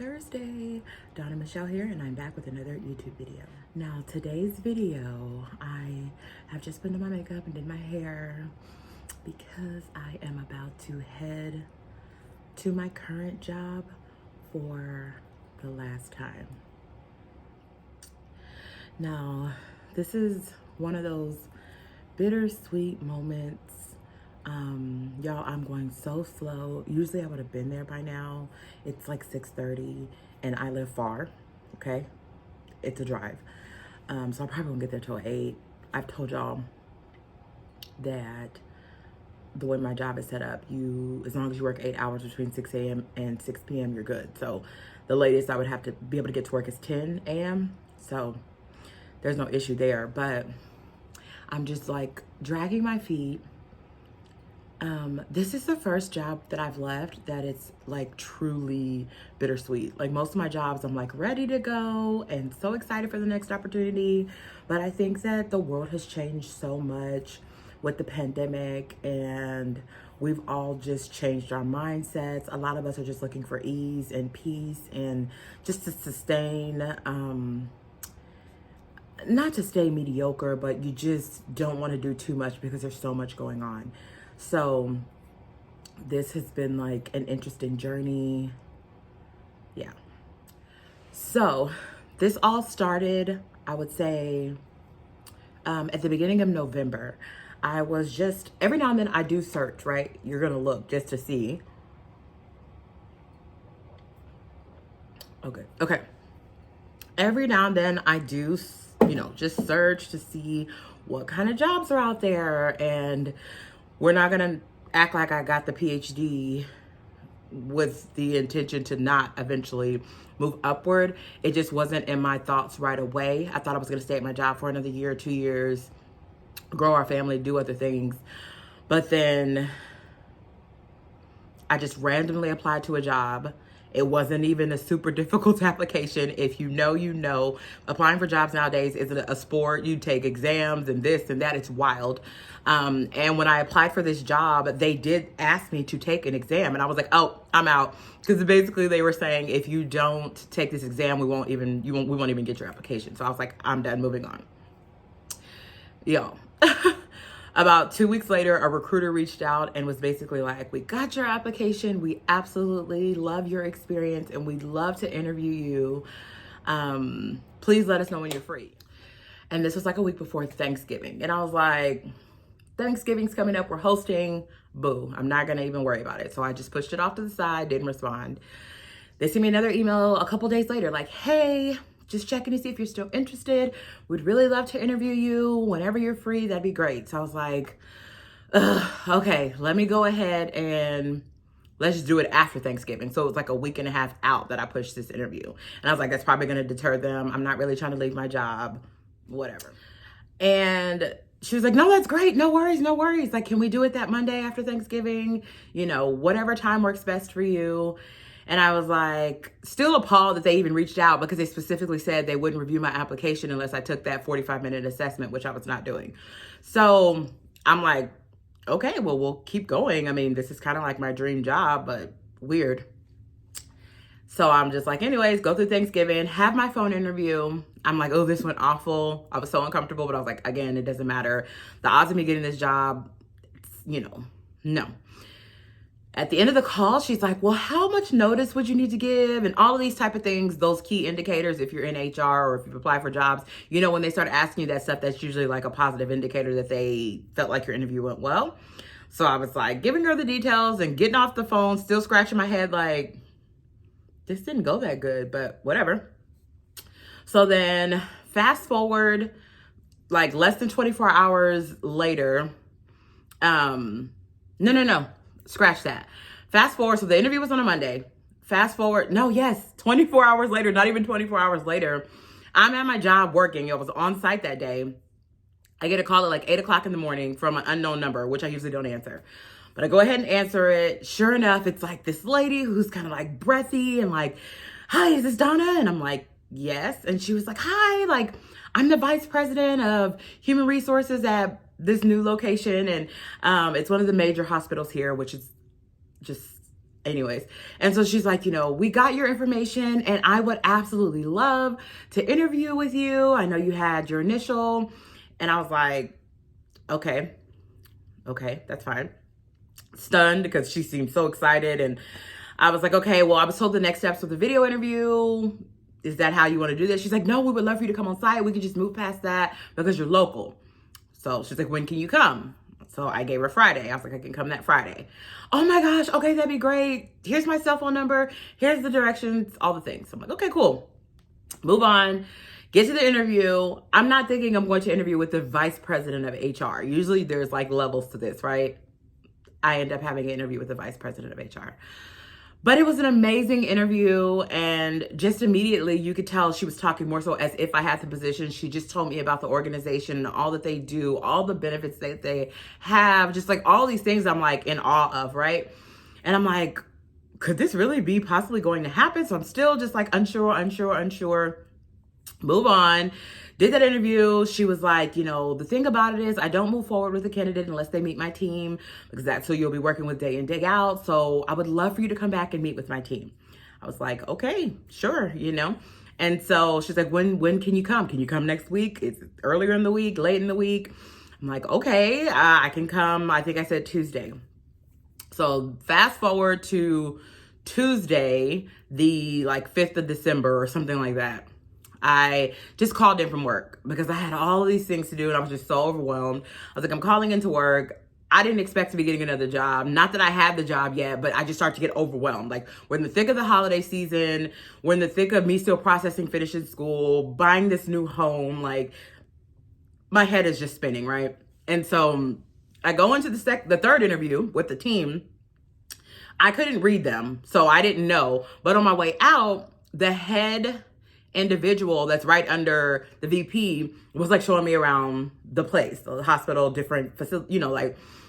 Thursday. Donna Michelle here, and I'm back with another YouTube video. Now, today's video, I have just been to my makeup and did my hair because I am about to head to my current job for the last time. Now, this is one of those bittersweet moments. Y'all, I'm going so slow. Usually I would have been there by now. It's like 6:30 and I live far, okay? It's a drive. So I probably won't get there till 8. I've told y'all that the way my job is set up, as long as you work 8 hours between 6 a.m. and 6 p.m., you're good. So the latest I would have to be able to get to work is 10 a.m. So there's no issue there, but I'm just like dragging my feet. This is the first job that I've left that it's like truly bittersweet. Like most of my jobs, I'm like ready to go and so excited for the next opportunity. But I think that the world has changed so much with the pandemic, and we've all just changed our mindsets. A lot of us are just looking for ease and peace and just to sustain, not to stay mediocre, but you just don't want to do too much because there's so much going on. So this has been like an interesting journey. Yeah. So this all started, I would say, at the beginning of November. I was just, every now and then I do search, right? You're going to look just to see. Okay. Every now and then I do, just search to see what kind of jobs are out there. And we're not going to act like I got the PhD with the intention to not eventually move upward. It just wasn't in my thoughts right away. I thought I was going to stay at my job for another year, 2 years, grow our family, do other things. But then I just randomly applied to a job. It wasn't even a super difficult application. If you know, applying for jobs nowadays isn't a sport. You take exams and this and that. It's wild. And when I applied for this job, they did ask me to take an exam. And I was like, oh, I'm out. Because basically they were saying, if you don't take this exam, we won't even get your application. So I was like, I'm done, moving on. Yo. About 2 weeks later, a recruiter reached out and was basically like, we got your application. We absolutely love your experience and we'd love to interview you. Please let us know when you're free. And this was like a week before Thanksgiving. And I was like, Thanksgiving's coming up. We're hosting. Boo. I'm not going to even worry about it. So I just pushed it off to the side, didn't respond. They sent me another email a couple days later like, hey, just checking to see if you're still interested. We'd really love to interview you whenever you're free. That'd be great. So I was like, okay, let me go ahead and let's just do it after Thanksgiving. So it was like a week and a half out that I pushed this interview. And I was like, that's probably going to deter them. I'm not really trying to leave my job, whatever. And she was like, no, that's great. No worries. Like, can we do it that Monday after Thanksgiving? Whatever time works best for you. And I was like, still appalled that they even reached out because they specifically said they wouldn't review my application unless I took that 45-minute assessment, which I was not doing. So I'm like, okay, well, we'll keep going. I mean, this is kind of like my dream job, but weird. So I'm just like, anyways, go through Thanksgiving, have my phone interview. I'm like, oh, this went awful. I was so uncomfortable, but I was like, again, it doesn't matter. The odds of me getting this job, no. At the end of the call, she's like, well, how much notice would you need to give? And all of these type of things, those key indicators, if you're in HR or if you apply for jobs, when they start asking you that stuff, that's usually like a positive indicator that they felt like your interview went well. So I was like giving her the details and getting off the phone, still scratching my head like, this didn't go that good, but whatever. So then fast forward, like less than 24 hours later, no. Scratch that. Fast forward. So the interview was on a Monday. Fast forward. 24 hours later, not even 24 hours later, I'm at my job working. I was on site that day. I get a call at like 8 o'clock in the morning from an unknown number, which I usually don't answer. But I go ahead and answer it. Sure enough, it's like this lady who's kind of like breathy and like, hi, is this Donna? And I'm like, yes. And she was like, hi, like I'm the vice president of human resources at this new location. And it's one of the major hospitals here, which is just Anyways, and so she's like, we got your information and I would absolutely love to interview with you. I know you had your initial. And I was like, okay, that's fine. Stunned because she seemed so excited. And I was like, okay, well, I was told the next steps with the video interview. Is that how you want to do this? She's like, no, we would love for you to come on site. We could just move past that because you're local. So she's like, when can you come? So I gave her Friday. I was like, I can come that Friday. Oh my gosh, okay, that'd be great. Here's my cell phone number. Here's the directions, all the things. So I'm like, okay, cool. Move on. Get to the interview. I'm not thinking I'm going to interview with the vice president of HR. Usually there's like levels to this, right? I end up having an interview with the vice president of HR. But it was an amazing interview, and just immediately you could tell she was talking more so as if I had the position. She just told me about the organization and all that they do, all the benefits that they have, just like all these things I'm like in awe of, right? And I'm like, could this really be possibly going to happen? So I'm still just like unsure. Move on. Did that interview. She was like, the thing about it is I don't move forward with a candidate unless they meet my team, because that's who you'll be working with day in, day out. So I would love for you to come back and meet with my team. I was like, okay, sure, And so she's like, when can you come? Can you come next week? It's earlier in the week, late in the week. I'm like, okay, I can come. I think I said Tuesday. So fast forward to Tuesday, the 5th of December or something like that. I just called in from work because I had all of these things to do and I was just so overwhelmed. I was like, I'm calling into work. I didn't expect to be getting another job. Not that I had the job yet, but I just started to get overwhelmed. Like, we're in the thick of the holiday season. We're in the thick of me still processing, finishing school, buying this new home. Like, my head is just spinning, right? And so I go into the third interview with the team. I couldn't read them, so I didn't know. But on my way out, the head individual that's right under the VP was like showing me around the place, the hospital, different facility,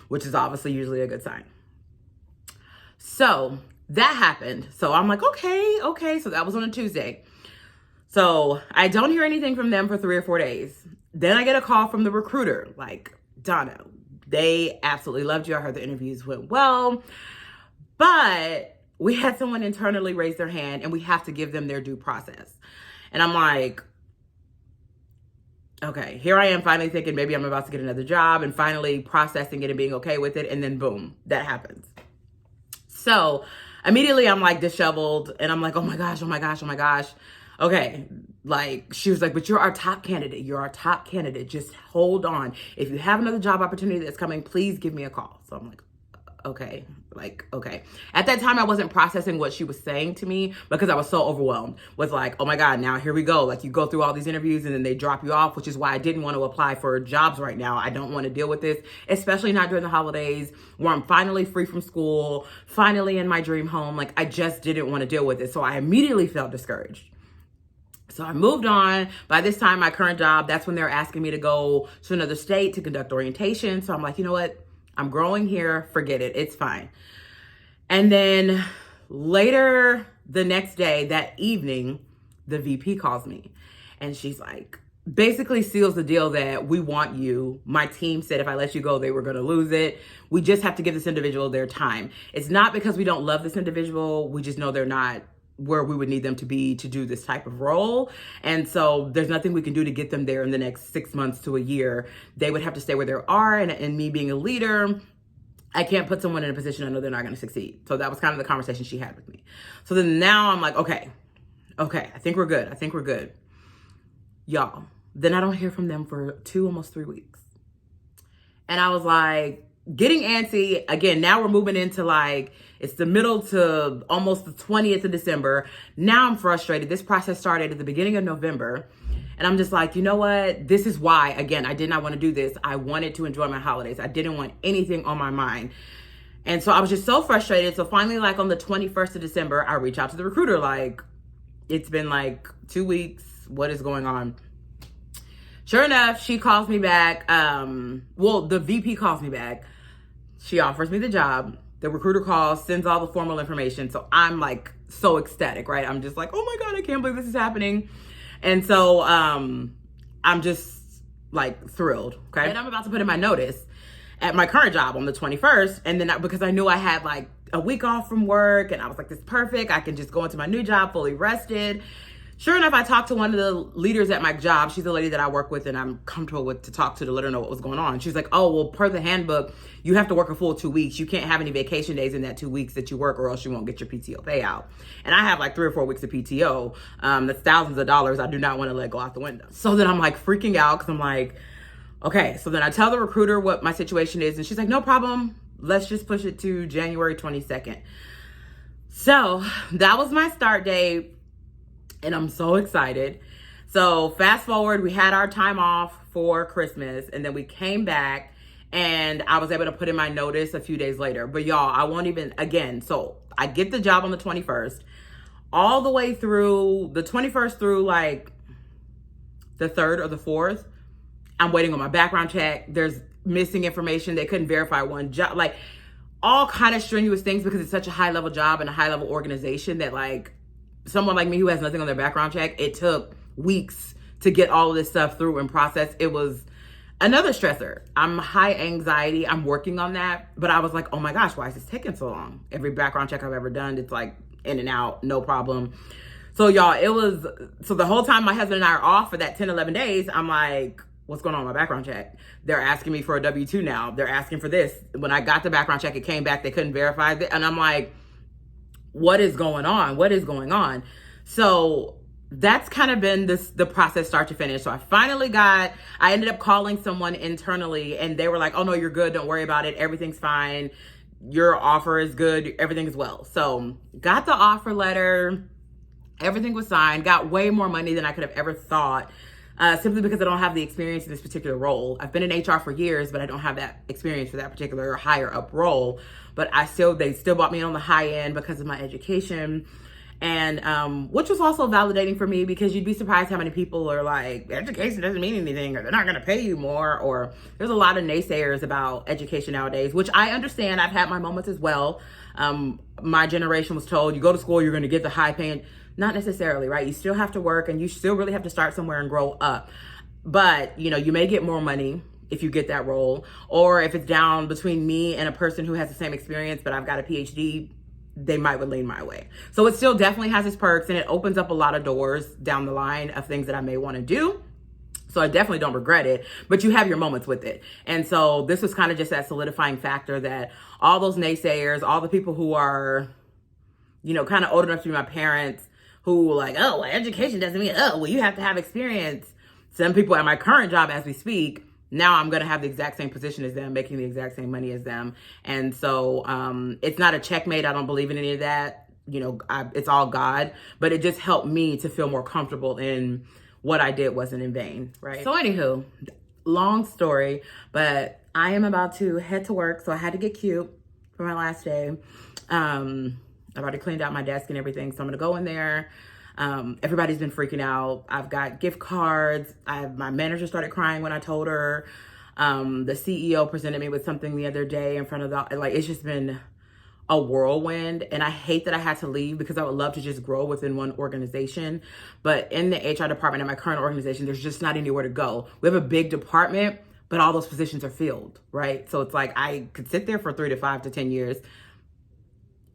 which is obviously usually a good sign. So that happened. So I'm like, okay. So that was on a Tuesday. So I don't hear anything from them for 3 or 4 days. Then I get a call from the recruiter, like, Donna, they absolutely loved you. I heard the interviews went well, but we had someone internally raise their hand and we have to give them their due process. And I'm like, okay, here I am finally thinking maybe I'm about to get another job and finally processing it and being okay with it. And then boom, that happens. So immediately I'm like disheveled and I'm like, oh my gosh. Okay. Like, she was like, but you're our top candidate. Just hold on. If you have another job opportunity that's coming, please give me a call. So I'm like, okay. At that time, I wasn't processing what she was saying to me because I was so overwhelmed with like, oh my God, now here we go. Like, you go through all these interviews and then they drop you off, which is why I didn't want to apply for jobs right now. I don't want to deal with this, especially not during the holidays where I'm finally free from school, finally in my dream home. Like, I just didn't want to deal with it. So I immediately felt discouraged. So I moved on. By this time, my current job, that's when they're asking me to go to another state to conduct orientation. So I'm like, you know what? I'm growing here. Forget it. It's fine. And then later the next day, that evening, the VP calls me and she's like, basically seals the deal that we want you. My team said if I let you go, they were going to lose it. We just have to give this individual their time. It's not because we don't love this individual. We just know they're not where we would need them to be to do this type of role. And so there's nothing we can do to get them there in the next 6 months to a year. They would have to stay where they are. And me being a leader, I can't put someone in a position I know they're not going to succeed. So that was kind of the conversation she had with me. So then now I'm like, okay, I think we're good. Y'all, then I don't hear from them for 2, almost 3 weeks. And I was like, getting antsy again. Now we're moving into like, it's the middle to almost the 20th of December. Now I'm frustrated. This process started at the beginning of November. And I'm just like, you know what? This is why, again, I did not want to do this. I wanted to enjoy my holidays. I didn't want anything on my mind. And so I was just so frustrated. So finally, like on the 21st of December, I reach out to the recruiter. Like, it's been like 2 weeks. What is going on? Sure enough, she calls me back. The VP calls me back. She offers me the job. The recruiter calls, sends all the formal information. So I'm like so ecstatic, right? I'm just like, oh my God, I can't believe this is happening. And so I'm just like thrilled, okay? And I'm about to put in my notice at my current job on the 21st. And then because I knew I had like a week off from work, and I was like, this is perfect. I can just go into my new job fully rested. Sure enough, I talked to one of the leaders at my job. She's the lady that I work with and I'm comfortable with to talk to let her know what was going on. She's like, oh, well, per the handbook, you have to work a full 2 weeks. You can't have any vacation days in that 2 weeks that you work, or else you won't get your PTO payout. And I have like 3 or 4 weeks of PTO. That's thousands of dollars I do not want to let go out the window. So then I'm like freaking out because I'm like, okay. So then I tell the recruiter what my situation is, and she's like, no problem. Let's just push it to January 22nd. So that was my start date. And I'm so excited. So fast forward, we had our time off for Christmas, and then we came back and I was able to put in my notice a few days later. But y'all, I won't even, again, so I get the job on the 21st, all the way through the 21st through like the 3rd or the 4th. I'm waiting on my background check. There's missing information. They couldn't verify one job, like all kind of strenuous things, because it's such a high level job and a high level organization that like, someone like me who has nothing on their background check, it took weeks to get all of this stuff through and process. It was another stressor. I'm high anxiety. I'm working on that. But I was like, oh my gosh, why is this taking so long? Every background check I've ever done, it's like in and out, no problem. So y'all, so the whole time my husband and I are off for that 10, 11 days, I'm like, what's going on with my background check? They're asking me for a W-2 now. They're asking for this. When I got the background check, it came back. They couldn't verify it. And I'm like, what is going on? What is going on? So that's kind of been the process start to finish. So I ended up calling someone internally, and they were like, oh no, you're good. Don't worry about it. Everything's fine. Your offer is good. Everything is well. So got the offer letter. Everything was signed. Got way more money than I could have ever thought. Simply because I don't have the experience in this particular role. I've been in HR for years, but I don't have that experience for that particular higher up role. But they still brought me on the high end because of my education. And which was also validating for me, because you'd be surprised how many people are like, education doesn't mean anything, or they're not going to pay you more, or there's a lot of naysayers about education nowadays, which I understand. I've had my moments as well. My generation was told, you go to school, you're going to get the high paying. Not necessarily, right? You still have to work, and you still really have to start somewhere and grow up. But, you may get more money if you get that role, or if it's down between me and a person who has the same experience, but I've got a PhD, they might would lean my way. So it still definitely has its perks, and it opens up a lot of doors down the line of things that I may want to do. So I definitely don't regret it, but you have your moments with it. And so this was kind of just that solidifying factor that all those naysayers, all the people who are, kind of old enough to be my parents, who were like, oh, well, education doesn't mean, oh, well, you have to have experience. Some people at my current job as we speak, now I'm going to have the exact same position as them, making the exact same money as them. And so it's not a checkmate. I don't believe in any of that. It's all God, but it just helped me to feel more comfortable in what I did wasn't in vain, right? So anywho, long story, but I am about to head to work. So I had to get cute for my last day. I've already cleaned out my desk and everything, so I'm gonna go in there. Everybody's been freaking out. I've got gift cards. My manager started crying when I told her. The CEO presented me with something the other day in front of it's just been a whirlwind. And I hate that I had to leave, because I would love to just grow within one organization. But in the HR department at my current organization, there's just not anywhere to go. We have a big department, but all those positions are filled, right? So it's like I could sit there for 3 to 5 to 10 years.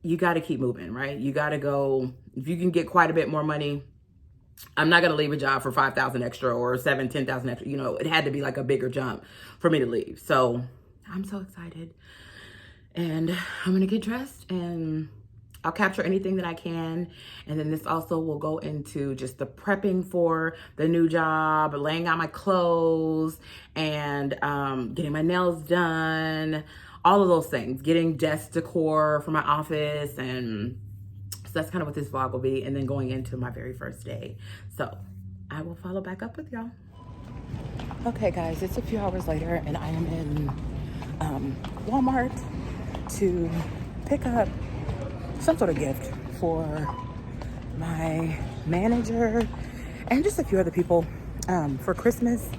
You got to keep moving, right? You got to go. If you can get quite a bit more money, I'm not going to leave a job for 5,000 extra or 10,000 extra. It had to be like a bigger jump for me to leave. So I'm so excited, and I'm going to get dressed, and I'll capture anything that I can. And then this also will go into just the prepping for the new job, laying out my clothes, and getting my nails done. All of those things, getting desk decor for my office. And so that's kind of what this vlog will be. And then going into my very first day. So I will follow back up with y'all. Okay guys, it's a few hours later, and I am in Walmart to pick up some sort of gift for my manager and just a few other people. For Christmas,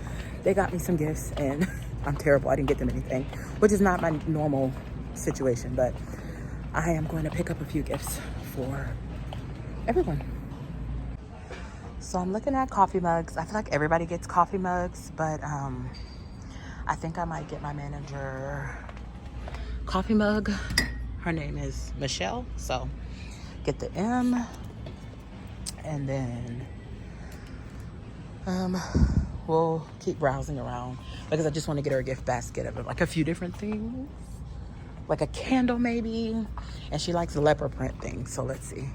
they got me some gifts, and I'm terrible. I didn't get them anything, which is not my normal situation, but I am going to pick up a few gifts for everyone. So I'm looking at coffee mugs. I feel like everybody gets coffee mugs, but I think I might get my manager coffee mug. Her name is Michelle. So get the M, and then we'll keep browsing around because I just want to get her a gift basket of like a few different things, like a candle maybe, and she likes the leopard print things. So let's see.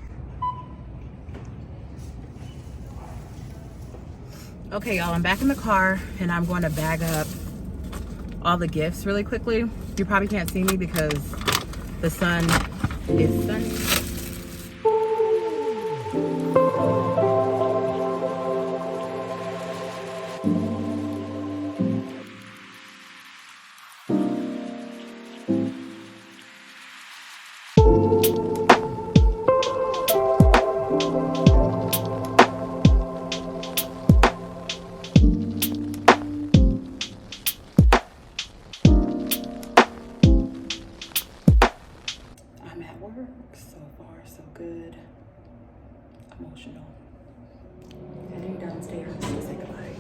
Okay, y'all, I'm back in the car and I'm going to bag up all the gifts really quickly. You probably can't see me because the sun is sunny. I'm at work. So far, so good. Emotional. Heading downstairs to say goodbye.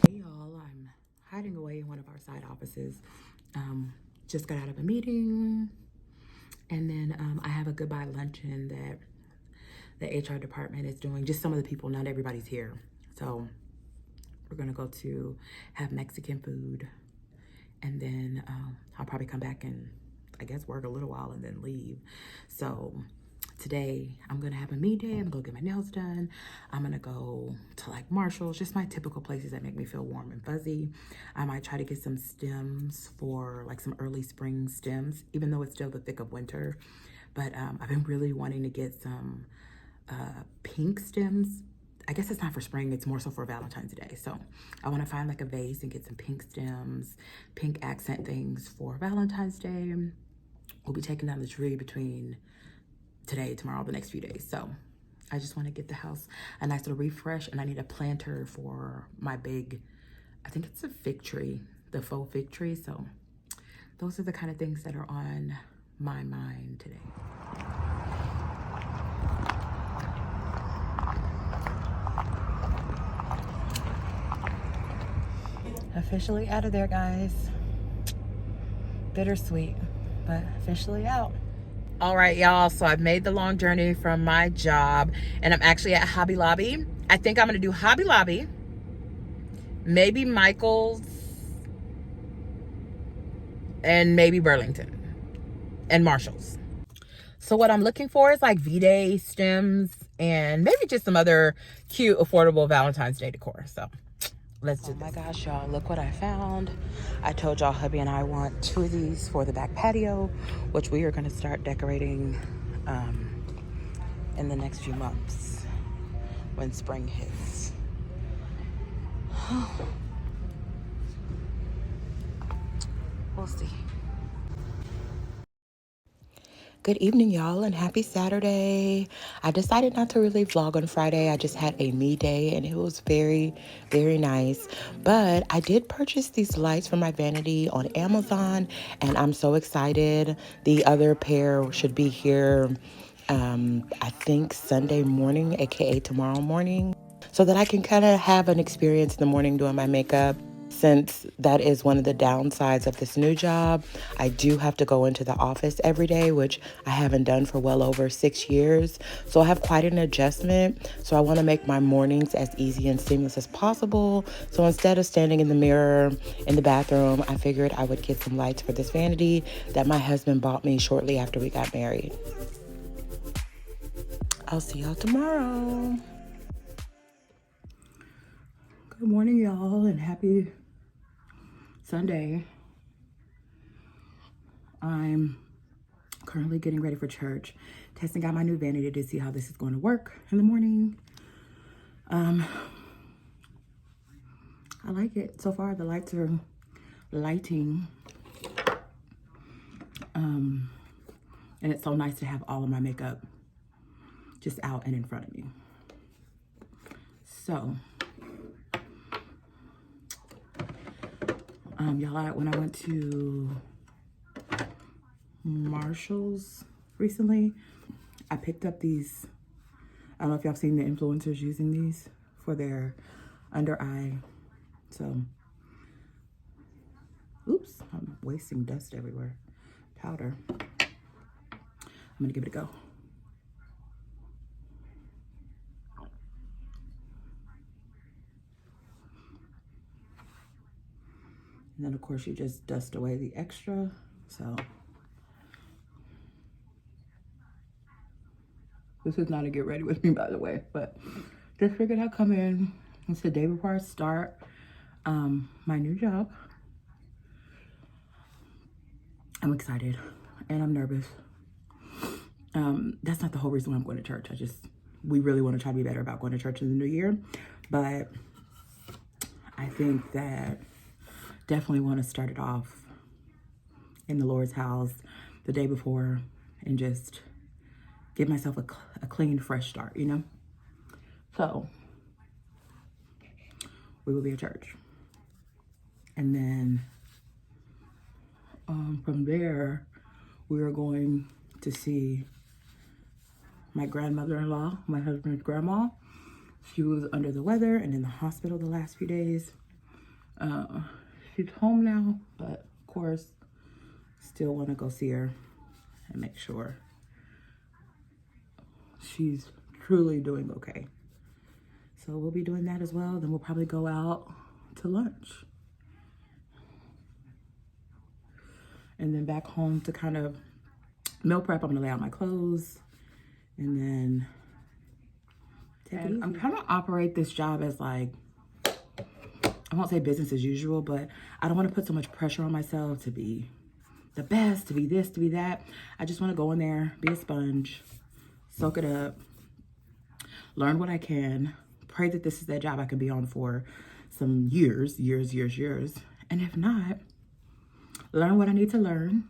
Hey y'all, I'm hiding away in one of our side offices. Just got out of a meeting, and then I have a goodbye luncheon that the HR department is doing. Just some of the people, not everybody's here. So we're gonna go to have Mexican food, and then I'll probably come back and I guess work a little while and then leave. So today I'm gonna have a me day. I'm gonna get my nails done. I'm gonna go to like Marshall's, just my typical places that make me feel warm and fuzzy. I might try to get some stems for like some early spring stems, even though it's still the thick of winter. But I've been really wanting to get some pink stems. I guess it's not for spring, it's more so for Valentine's Day. So I want to find like a vase and get some pink stems, pink accent things for Valentine's Day. We'll be taking down the tree between today, tomorrow, the next few days. So I just want to get the house a nice little refresh, and I need a planter for my big, I think it's a fig tree, the faux fig tree. So those are the kind of things that are on my mind today. Officially out of there, guys. Bittersweet, but officially out. All right, y'all, so I've made the long journey from my job, and I'm actually at Hobby Lobby. I think I'm gonna do Hobby Lobby, maybe Michael's, and maybe Burlington, and Marshall's. So what I'm looking for is like V-Day stems, and maybe just some other cute, affordable Valentine's Day decor. So let's do this. Oh my gosh, y'all, look what I found. I told y'all hubby and I want 2 of these for the back patio, which we are gonna start decorating in the next few months when spring hits. We'll see. Good evening, y'all, and happy Saturday. I decided not to really vlog on Friday. I just had a me day, and it was very, very nice. But I did purchase these lights for my vanity on Amazon, and I'm so excited. The other pair should be here, I think Sunday morning, aka tomorrow morning, so that I can kind of have an experience in the morning doing my makeup. Since that is one of the downsides of this new job, I do have to go into the office every day, which I haven't done for well over 6 years. So I have quite an adjustment. So I want to make my mornings as easy and seamless as possible. So instead of standing in the mirror in the bathroom, I figured I would get some lights for this vanity that my husband bought me shortly after we got married. I'll see y'all tomorrow. Good morning, y'all, and happy Sunday. I'm currently getting ready for church, testing out my new vanity to see how this is going to work in the morning. I like it so far. The lights are lighting. And it's so nice to have all of my makeup just out and in front of me. So, y'all, when I went to Marshall's recently, I picked up these. I don't know if y'all seen the influencers using these for their under eye. So, oops, I'm wasting dust everywhere. Powder. I'm gonna give it a go. And then of course you just dust away the extra. So this is not a get ready with me, by the way, but just figured I'd come in. It's the day before I start my new job. I'm excited and I'm nervous. That's not the whole reason why I'm going to church. We really want to try to be better about going to church in the new year. But I think that definitely want to start it off in the Lord's house the day before and just give myself a clean, fresh start, you know? So we will be at church. And then from there, we are going to see my grandmother-in-law, my husband's grandma. She was under the weather and in the hospital the last few days. She's home now, but of course, still want to go see her and make sure she's truly doing okay. So we'll be doing that as well. Then we'll probably go out to lunch. And then back home to kind of meal prep. I'm gonna lay out my clothes and then take it easy. I'm trying to operate this job as like, I won't say business as usual, but I don't want to put so much pressure on myself to be the best, to be this, to be that. I just want to go in there, be a sponge, soak it up, learn what I can, pray that this is that job I can be on for some years. And if not, learn what I need to learn,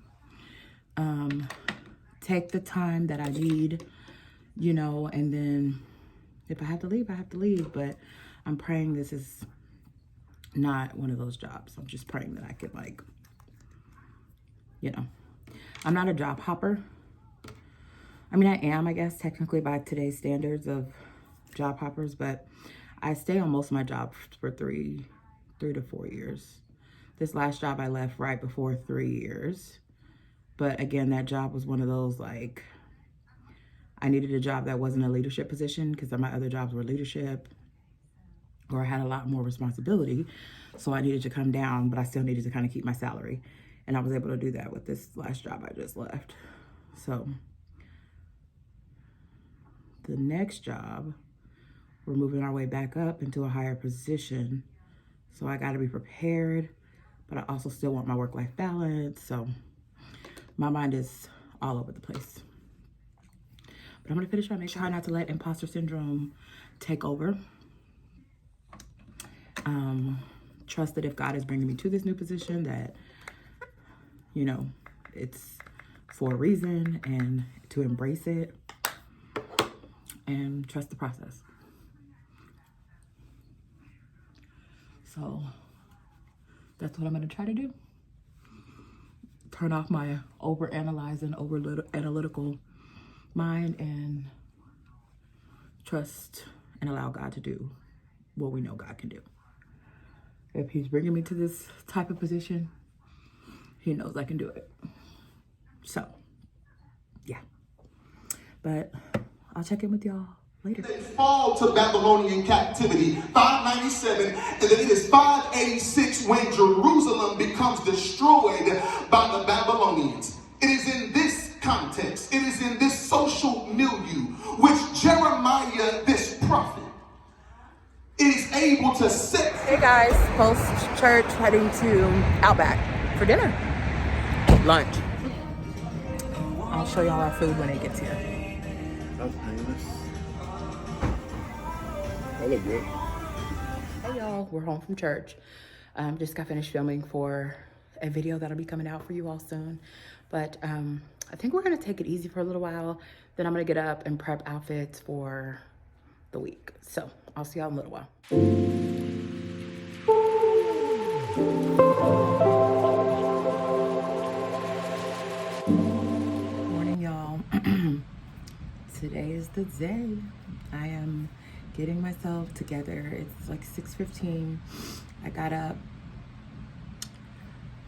take the time that I need, you know, and then if I have to leave, I have to leave. But I'm praying this is not one of those jobs. I'm just praying that I could, like, you know, I'm not a job hopper. I mean, I am, I guess, technically by today's standards of job hoppers, but I stay on most of my jobs for three to 4 years. This last job I left right before 3 years. But again, that job was one of those, like, I needed a job that wasn't a leadership position because my other jobs were leadership or I had a lot more responsibility. So I needed to come down, but I still needed to kind of keep my salary. And I was able to do that with this last job I just left. So the next job, we're moving our way back up into a higher position. So I got to be prepared, but I also still want my work-life balance. So my mind is all over the place. But I'm going to finish trying to try not to let imposter syndrome take over. Trust that if God is bringing me to this new position, that, you know, it's for a reason, and to embrace it and trust the process. So that's what I'm going to try to do. Turn off my over-analyzing, over-analytical mind and trust and allow God to do what we know God can do. If he's bringing me to this type of position, he knows I can do it. So, yeah. But I'll check in with y'all later. They fall to Babylonian captivity, 597, and then it is 586 when Jerusalem becomes destroyed by the Babylonians. It is in this context, it is in this social milieu, which Jeremiah, this prophet, is able to set. Hey guys, post-church heading to Outback for dinner. Lunch. I'll show y'all our food when it gets here. That's painless. That look good. Hey y'all, we're home from church. Just got finished filming for a video that'll be coming out for you all soon. But I think we're gonna take it easy for a little while. Then I'm gonna get up and prep outfits for the week. So I'll see y'all in a little while. Morning, y'all. Today is the day. I am getting myself together. It's like 6:15. I got up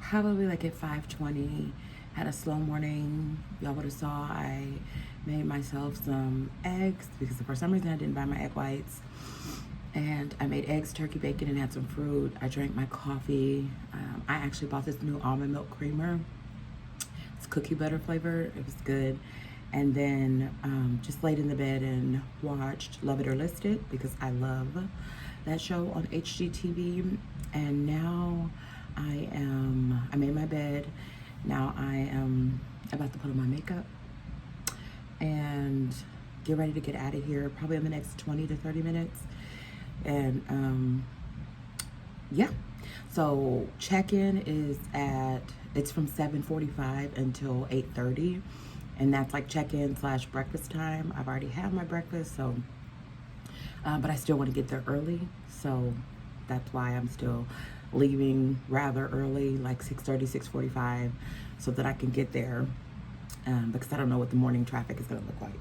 probably like at 5:20. Had a slow morning. Y'all would have saw I made myself some eggs because for some reason I didn't buy my egg whites. And I made eggs, turkey, bacon, and had some fruit. I drank my coffee. I actually bought this new almond milk creamer. It's cookie butter flavored. It was good. And then just laid in the bed and watched Love It or List It because I love that show on HGTV. And now I made my bed. Now I am about to put on my makeup and get ready to get out of here probably in the next 20 to 30 minutes. And yeah, so check-in is it's from 7:45 until 8:30, and that's like check-in / breakfast time. I've already had my breakfast, so but I still want to get there early, so that's why I'm still leaving rather early, like 6:30, 6:45, so that I can get there, because I don't know what the morning traffic is going to look like.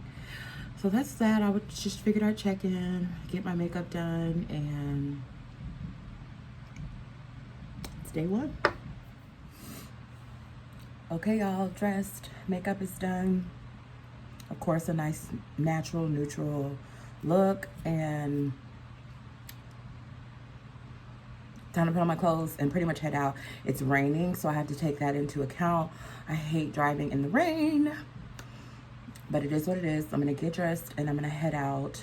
So that's that. I would just figured I'd check in, get my makeup done, and it's day one. Okay, y'all, dressed, makeup is done. Of course, a nice natural, neutral look, and time to put on my clothes and pretty much head out. It's raining, so I have to take that into account. I hate driving in the rain, but it is what it is. I'm gonna get dressed and I'm gonna head out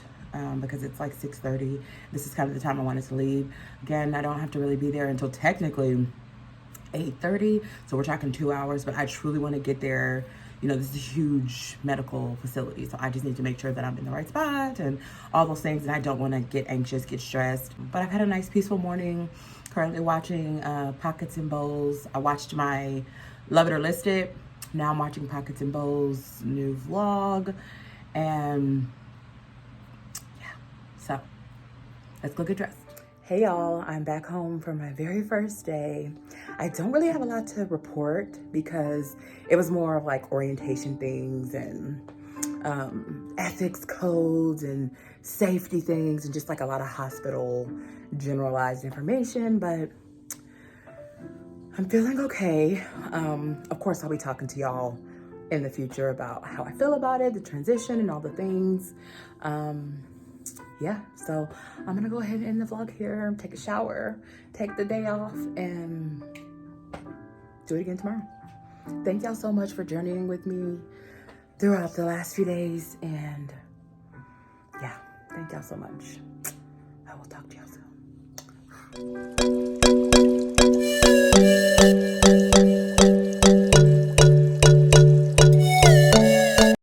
because it's like 6:30. This is kind of the time I wanted to leave. Again, I don't have to really be there until technically 8:30, so we're talking 2 hours, but I truly want to get there. You know, this is a huge medical facility, so I just need to make sure that I'm in the right spot and all those things, and I don't want to get anxious, get stressed. But I've had a nice, peaceful morning. Currently watching Pockets and Bowls. I watched my Love It or List It. Now I'm watching Pockets and Bowls new vlog, and yeah, so let's go get dressed. Hey y'all, I'm back home for my very first day. I don't really have a lot to report because it was more of like orientation things and ethics codes and safety things and just like a lot of hospital generalized information, but I'm feeling okay. Of course, I'll be talking to y'all in the future about how I feel about it, the transition and all the things. Yeah, so I'm gonna go ahead and end the vlog here, take a shower, take the day off, and do it again tomorrow. Thank y'all so much for journeying with me throughout the last few days, and yeah, thank y'all so much. I will talk to y'all soon.